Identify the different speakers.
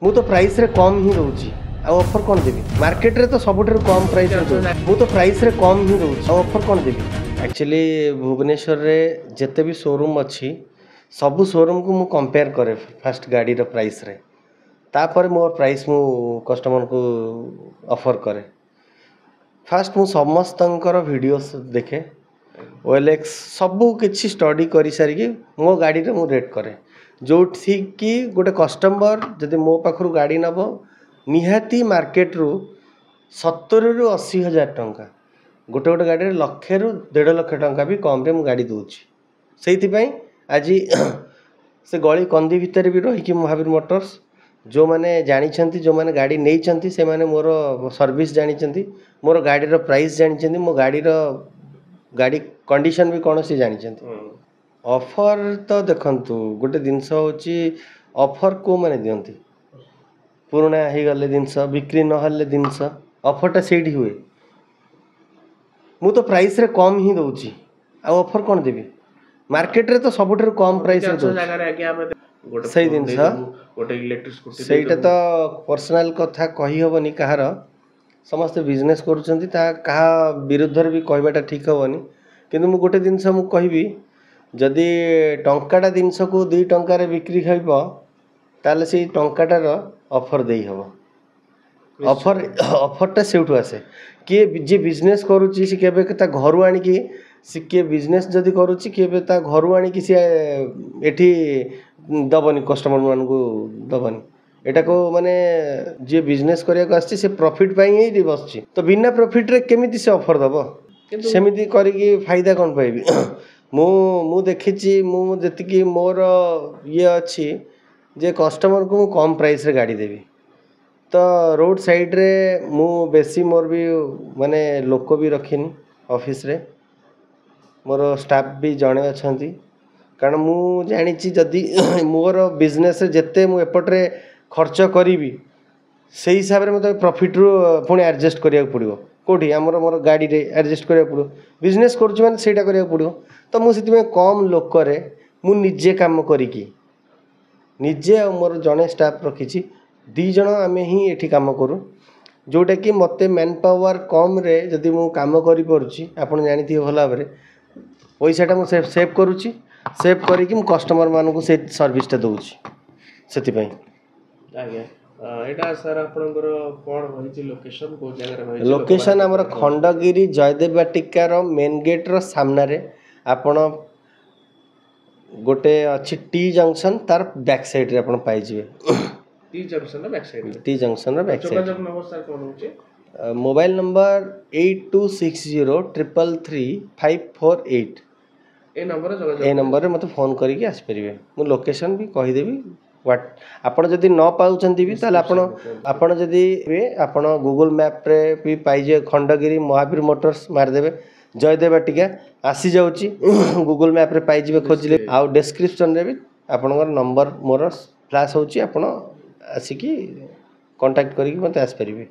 Speaker 1: मु तो प्राइस रे कम ही रोची आ ऑफर कौन देवी मार्केट रे तो सबुठारु कम प्राइस रे मु तो प्राइस रे कम ही रोची आ ऑफर कौन देवी एक्चुअली भुवनेश्वर रे जते भी शोरूम अच्छी सबु शोरूम को मु कंपेयर करे फर्स्ट गाड़ी रो प्राइस रे तापर मोर प्राइस मु कस्टमर को ऑफर करे फास्ट मु समस्तंकर वीडियोस देखे OLX सबू किसी स्टडी कर सारिकी मो गाड़ी रे मु रेट करे जो ठीक कि गोटे कस्टमर जदि मो पाखरु गाड़ी नब निहाती मार्केट रु 70 रु 80 हजार टंका गोटे गोटे गाड़ी लक्षे रु 1.5 लाख टंका भी कम रे मु गाड़ी दूची से आज से गली कंदी भितर भी रही महावीर मोटर्स जो मैंने जानी जो मैंने गाड़ी नहीं से माने मोर सर्विस जानी मोर गाड़ी रो प्राइस जानी मो गाड़ी कंडीशन भी कौन सी जानी ऑफर तो देखंतु गोटे जिनस होची ऑफर को माने दियंती पुराना ही गले जिनस बिक्री न हले जिनस ऑफरटा सेठी हुए मु तो प्राइस रे कम ही दउची आ ऑफर कौन देबी मार्केट रे तो सबुठारु कम प्राइस रे दउची
Speaker 2: जगह रे आगे हम
Speaker 1: सही जिनस
Speaker 2: गोटे इलेक्ट्रिक स्कूटी
Speaker 1: सेटा तो पर्सनल कथा कही हबनी कहार समस्त बिजनेस करूछंती ता कहा विरुद्ध भी कहबाटा ठीक हबनी किंतु मु गोटे जिनस मु कहबी जदि टंकाटा जिनस को 2 टंका रे बिक्री खाइब ताले से टंकाटार ऑफर देई हबो ऑफरटा सेउठू आसे किए जे बिजनेस करूची से केबे ता घरु आनी की से किए बिजनेस जदि करूची केबे ता घरु आनी की से एठी दबनी कस्टमर मान को दबनी एटा को माने जे बिजनेस करिया को आछि से प्रॉफिट पाई ही बसची तो बिना प्रॉफिट रे केमिति से ऑफर दबो सेमिति करी की फायदा कोन पाइबी मु देखिची मु जति मोर ये अच्छी जे कस्टमर को कम प्राइस रे गाड़ी देवी तो रोड साइड रे मु बेसी मोर भी माने लोक भी रखिनी ऑफिस रे मोर स्टाफ भी जणे अछंती कारण मु जानी जदि मोर बिजनेस जिते मु एपटे खर्च करी से हिसाब से मतलब प्रॉफिट रु पुणी एडजस्ट करिया पड़ो कौटी आमर मोर गाड़ी रे एडजस्ट करिया पड़ो बिजनेस करुँ मैंने सेटा करिया पड़ो तो मुझे कम लोक मु निजे काम करिकी निजे आ मोर जड़े स्टाफ रखी 2 जन आमे ही एठी काम करूँ जोटा कि मत मैन पावर कम रे जदि मु काम करि परुची आपण जानिथि भल भाव पैसाटा मु सेव करुची सेव करिकी कस्टमर मान को से सर्विसटा दउची सेति
Speaker 2: आज्ञा एटा सर आपनकर कोन होइछि लोकेशन को जगह रे होइछि
Speaker 1: लोकेशन हमर खंडगिरी जयदेव बाटिका रो मेन गेट रो सामना रे आपण गोटे अछि टी जंक्शन तार बैक साइड रे आपण पाइ जिवे
Speaker 2: टी जंक्शन रो बैक साइड
Speaker 1: टी जंक्शन रो बैक साइड
Speaker 2: जोगाजोग नंबर सर कोन होछि
Speaker 1: मोबाइल नंबर 8260333548 ए नंबर रे मते फोन करिके आस परिबे मु लोकेशन भी कहि देबी व्हाट आपण जदि न पाउचंती भी ताले आपण जदि आपण गूगल मैप रे भी पाइ जे खंडगिरी महावीर मोटर्स मार देबे जयदेव बाटिका आसी जाउची गूगल मैप रे पाइ जिवे खोजले आ डिस्क्रिप्शन रे भी आपनकर नंबर मोर फ्लैश होची आपण आसी की कांटेक्ट करिके मते आस परिबे।